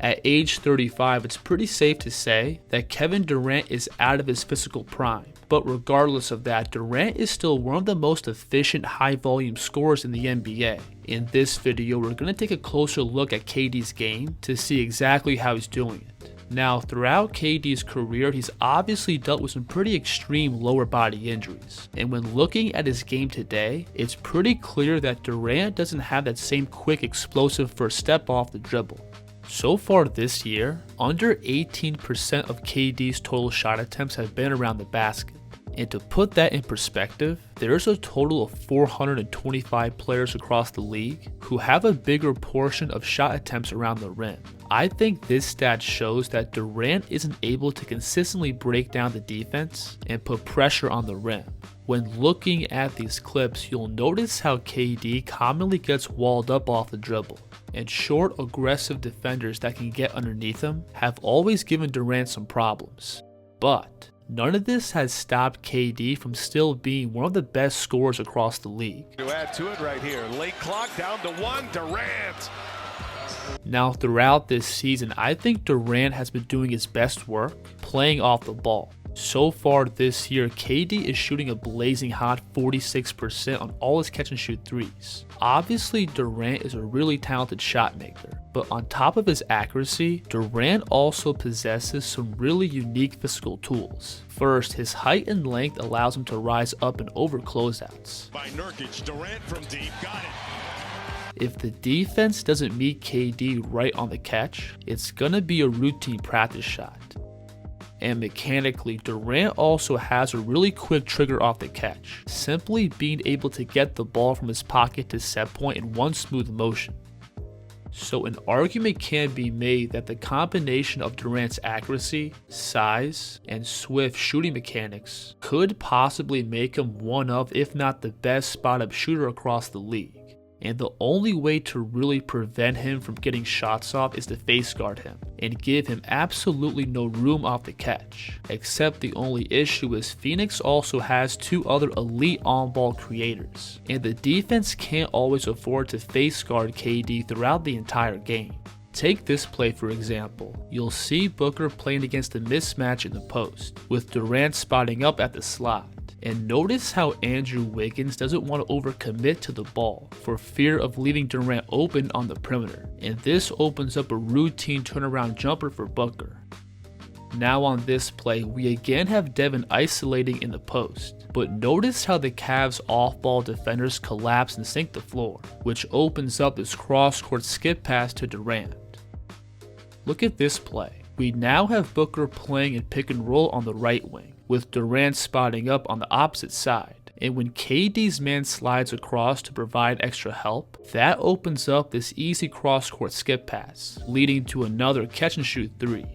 At age 35, it's pretty safe to say that Kevin Durant is out of his physical prime. But regardless of that, Durant is still one of the most efficient high-volume scorers in the NBA. In this video, we're going to take a closer look at KD's game to see exactly how he's doing it. Now, throughout KD's career, he's obviously dealt with some pretty extreme lower body injuries. And when looking at his game today, it's pretty clear that Durant doesn't have that same quick, explosive first step off the dribble. So far this year, under 18% of KD's total shot attempts have been around the basket. And to put that in perspective, there's a total of 425 players across the league who have a bigger portion of shot attempts around the rim. I think this stat shows that Durant isn't able to consistently break down the defense and put pressure on the rim. When looking at these clips, you'll notice how KD commonly gets walled up off the dribble, and short, aggressive defenders that can get underneath him have always given Durant some problems. But none of this has stopped KD from still being one of the best scorers across the league. To add to it right here, late clock down to 1, Durant. Now throughout this season, I think Durant has been doing his best work playing off the ball. So far this year, KD is shooting a blazing hot 46% on all his catch and shoot threes. Obviously, Durant is a really talented shot maker, but on top of his accuracy, Durant also possesses some really unique physical tools. First, his height and length allows him to rise up and over closeouts. By Nurkic, Durant from deep, got it. If the defense doesn't meet KD right on the catch, it's gonna be a routine practice shot. And mechanically, Durant also has a really quick trigger off the catch, simply being able to get the ball from his pocket to set point in one smooth motion. So an argument can be made that the combination of Durant's accuracy, size, and swift shooting mechanics could possibly make him one of, if not the best spot-up shooter across the league. And the only way to really prevent him from getting shots off is to face guard him and give him absolutely no room off the catch. Except the only issue is Phoenix also has two other elite on-ball creators, and the defense can't always afford to face guard KD throughout the entire game. Take this play for example. You'll see Booker playing against a mismatch in the post, with Durant spotting up at the slot. And notice how Andrew Wiggins doesn't want to overcommit to the ball for fear of leaving Durant open on the perimeter, and this opens up a routine turnaround jumper for Booker. Now on this play, we again have Devin isolating in the post, but notice how the Cavs off-ball defenders collapse and sink the floor, which opens up this cross-court skip pass to Durant. Look at this play. We now have Booker playing in pick and roll on the right wing, with Durant spotting up on the opposite side. And when KD's man slides across to provide extra help, that opens up this easy cross-court skip pass, leading to another catch and shoot three.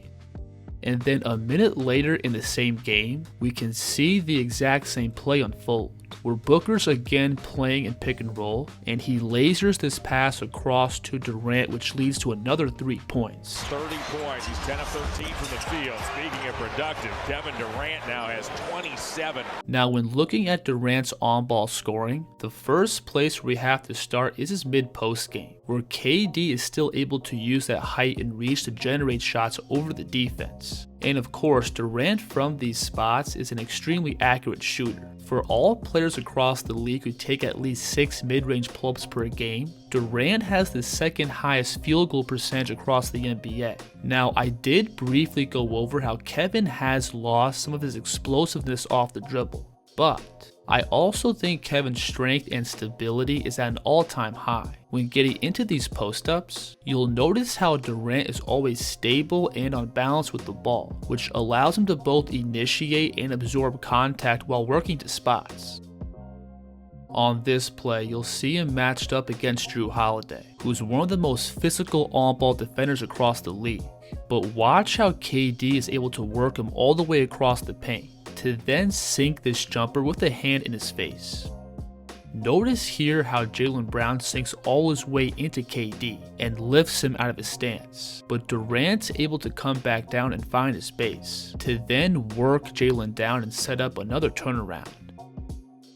And then a minute later in the same game, we can see the exact same play unfold, where Booker's again playing in pick and roll, and he lasers this pass across to Durant, which leads to another 3 points. 30 points, he's 10 of 13 from the field. Speaking of productive, Kevin Durant now has 27. Now when looking at Durant's on-ball scoring, the first place where we have to start is his mid-post game, where KD is still able to use that height and reach to generate shots over the defense. And of course, Durant from these spots is an extremely accurate shooter. For all players across the league who take at least 6 mid-range pull-ups per game, Durant has the second highest field goal percentage across the NBA. Now, I did briefly go over how Kevin has lost some of his explosiveness off the dribble, but I also think Kevin's strength and stability is at an all-time high. When getting into these post-ups, you'll notice how Durant is always stable and on balance with the ball, which allows him to both initiate and absorb contact while working to spots. On this play, you'll see him matched up against Jrue Holiday, who's one of the most physical on-ball defenders across the league. But watch how KD is able to work him all the way across the paint, to then sink this jumper with a hand in his face. Notice here how Jaylen Brown sinks all his weight into KD and lifts him out of his stance, but Durant's able to come back down and find his space, to then work Jaylen down and set up another turnaround.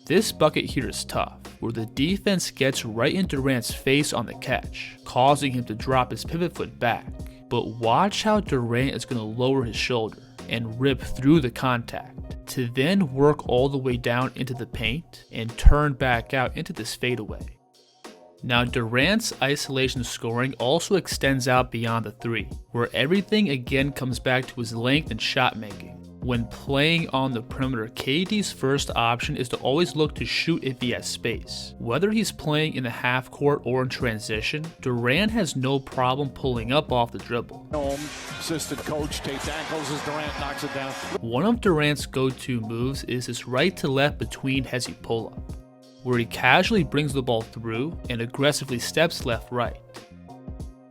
This bucket here is tough, where the defense gets right in Durant's face on the catch, causing him to drop his pivot foot back. But watch how Durant is going to lower his shoulder and rip through the contact to then work all the way down into the paint and turn back out into this fadeaway. Now Durant's isolation scoring also extends out beyond the three, where everything again comes back to his length and shot making. When playing on the perimeter, KD's first option is to always look to shoot if he has space. Whether he's playing in the half court or in transition, Durant has no problem pulling up off the dribble. Assistant coach takes ankles as Durant knocks it down. One of Durant's go-to moves is his right to left between hezzy pull-up, where he casually brings the ball through and aggressively steps left-right.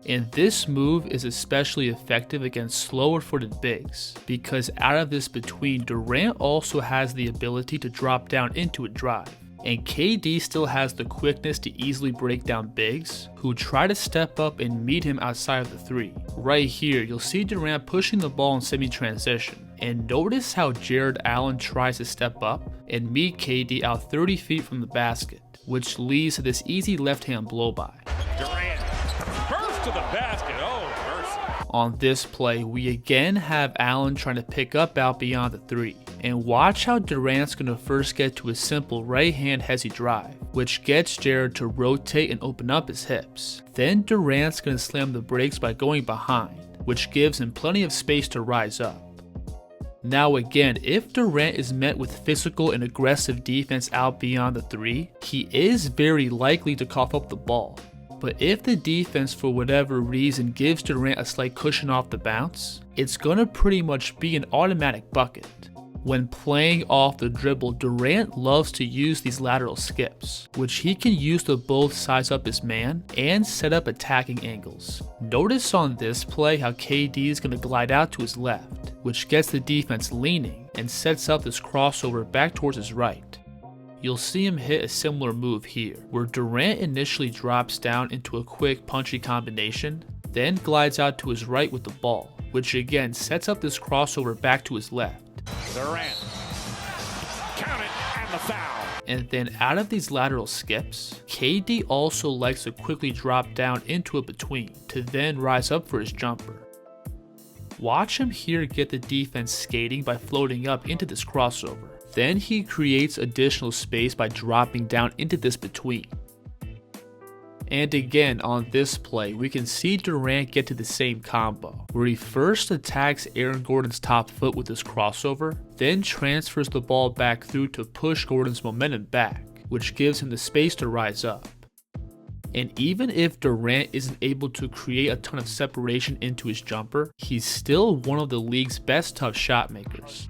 And this move is especially effective against slower footed bigs, because out of this between, Durant also has the ability to drop down into a drive, and KD still has the quickness to easily break down bigs who try to step up and meet him outside of the three. Right here, you'll see Durant pushing the ball in semi-transition, and notice how Jared Allen tries to step up and meet KD out 30 feet from the basket, which leads to this easy left-hand blow-by. Durant burst to the basket. Oh, mercy. On this play, we again have Allen trying to pick up out beyond the three. And watch how Durant's going to first get to a simple right-hand hezzy drive, which gets Jared to rotate and open up his hips. Then Durant's going to slam the brakes by going behind, which gives him plenty of space to rise up. Now again, if Durant is met with physical and aggressive defense out beyond the three, he is very likely to cough up the ball. But if the defense for whatever reason gives Durant a slight cushion off the bounce, it's gonna pretty much be an automatic bucket. When playing off the dribble, Durant loves to use these lateral skips, which he can use to both size up his man and set up attacking angles. Notice on this play how KD is going to glide out to his left, which gets the defense leaning and sets up this crossover back towards his right. You'll see him hit a similar move here, where Durant initially drops down into a quick punchy combination, then glides out to his right with the ball, which again sets up this crossover back to his left. Durant. Count it, and the foul. And then out of these lateral skips, KD also likes to quickly drop down into a between to then rise up for his jumper. Watch him here get the defense skating by floating up into this crossover. Then he creates additional space by dropping down into this between. And again on this play, we can see Durant get to the same combo, where he first attacks Aaron Gordon's top foot with his crossover, then transfers the ball back through to push Gordon's momentum back, which gives him the space to rise up. And even if Durant isn't able to create a ton of separation into his jumper, he's still one of the league's best tough shot makers.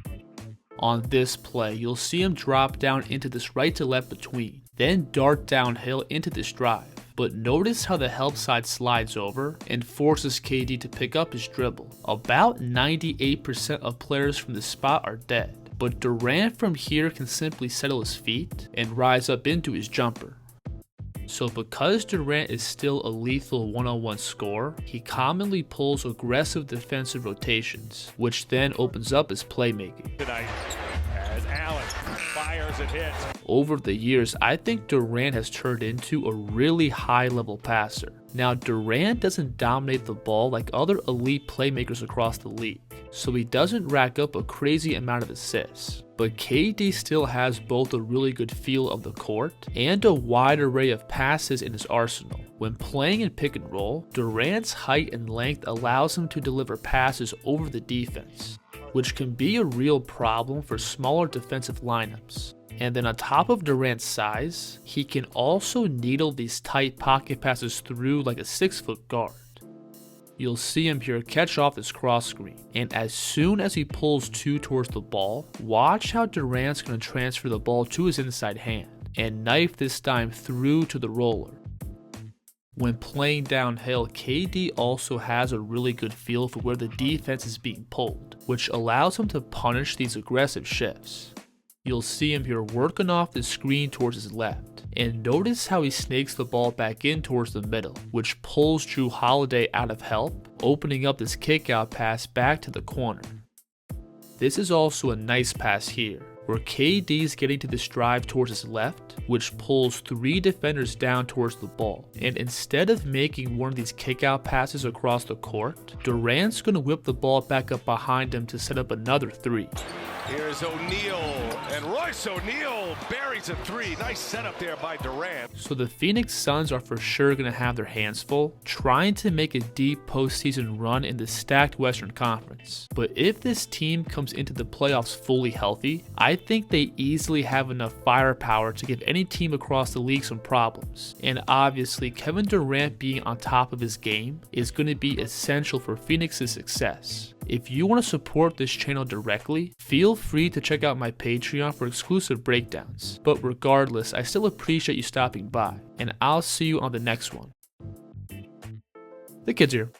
On this play, you'll see him drop down into this right to left between, then dart downhill into this drive. But notice how the help side slides over and forces KD to pick up his dribble. About 98% of players from this spot are dead, but Durant from here can simply settle his feet and rise up into his jumper. So because Durant is still a lethal one-on-one scorer, he commonly pulls aggressive defensive rotations, which then opens up his playmaking. Tonight, as Allen fires and hits. Over the years, I think Durant has turned into a really high-level passer. Now, Durant doesn't dominate the ball like other elite playmakers across the league, so he doesn't rack up a crazy amount of assists. But KD still has both a really good feel of the court and a wide array of passes in his arsenal. When playing in pick and roll, Durant's height and length allows him to deliver passes over the defense, which can be a real problem for smaller defensive lineups. And then on top of Durant's size, he can also needle these tight pocket passes through like a 6-foot guard. You'll see him here catch off this cross screen, and as soon as he pulls two towards the ball, watch how Durant's going to transfer the ball to his inside hand, and knife this time through to the roller. When playing downhill, KD also has a really good feel for where the defense is being pulled, which allows him to punish these aggressive shifts. You'll see him here working off the screen towards his left, and notice how he snakes the ball back in towards the middle, which pulls Drew Holiday out of help, opening up this kick-out pass back to the corner. This is also a nice pass here, where KD's getting to this drive towards his left, which pulls 3 defenders down towards the ball. And instead of making one of these kickout passes across the court, Durant's going to whip the ball back up behind him to set up another 3. Here's O'Neal, and Royce O'Neal buries a 3. Nice setup there by Durant. So the Phoenix Suns are for sure going to have their hands full, trying to make a deep postseason run in the stacked Western Conference. But if this team comes into the playoffs fully healthy, I think they easily have enough firepower to give any team across the league some problems. And obviously, Kevin Durant being on top of his game is going to be essential for Phoenix's success. If you want to support this channel directly, feel free to check out my Patreon for exclusive breakdowns. But regardless, I still appreciate you stopping by, and I'll see you on the next one. The kid's here.